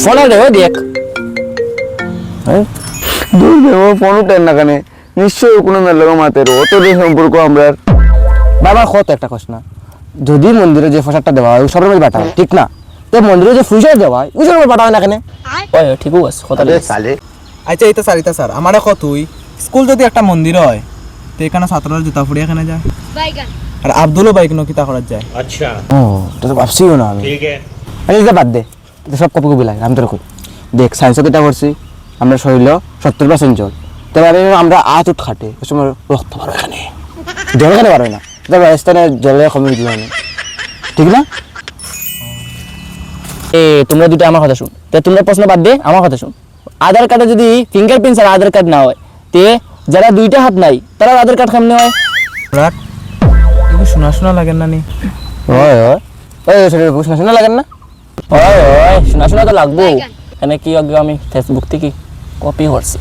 phone দেব দেখ দূর দেব phone উঠেন না কেন নিশ্চয়ই কোনো মেলো মাতের অত যে সম্পর্ক আমরা বাবা কত একটা কষ্ট না যদি মন্দিরে যে প্রসাদটা দেওয়া হয় সবার মধ্যে বাটা হয় ঠিক না তো মন্দিরে যে ফুসা দেওয়া হয় ওই সবার বাটা হয় না কেন ওই ঠিকও আছে কথা সালে আচ্ছা এটা স্যার আমার এখন তুই স্কুল যদি একটা মন্দির হয় তো এখানে ছাত্ররা জুতা ফুড়ি এখানে যায় আর আব্দুলও বাইক নকিতা করার যায় ও তো তো ভাবছিও না আমি আরে এটা বাদ দে এটা সব কপি কপি লাগে আমি তোর কই দেখ সায়েন্সে কিটা করছি আমরা শরীর 70% জল তারপরে আমরা আতুট খাটে ওই সময় রক্ত বার হয় এখানে জল এখানে বার হয় না তারপর রাজস্থানে জলে কমে দিল না ঠিক না এ তোমরা দুটো আমার কথা শুন তো তোমরা প্রশ্ন বাদ দে আমার কথা শুন আধার কার্ডে যদি ফিঙ্গারপ্রিন্ট আর আধার কার্ড না হয় তে যারা দুইটা হাত নাই তারা আধার কার্ড কেমনে হয় রাট এগুলো শোনা লাগে না নি ওই ওই ওই শরীর শোনা লাগেন না ওই ওই শোনা তো লাগবো এখানে কি আগে আমি ফেসবুক থেকে কপি করছি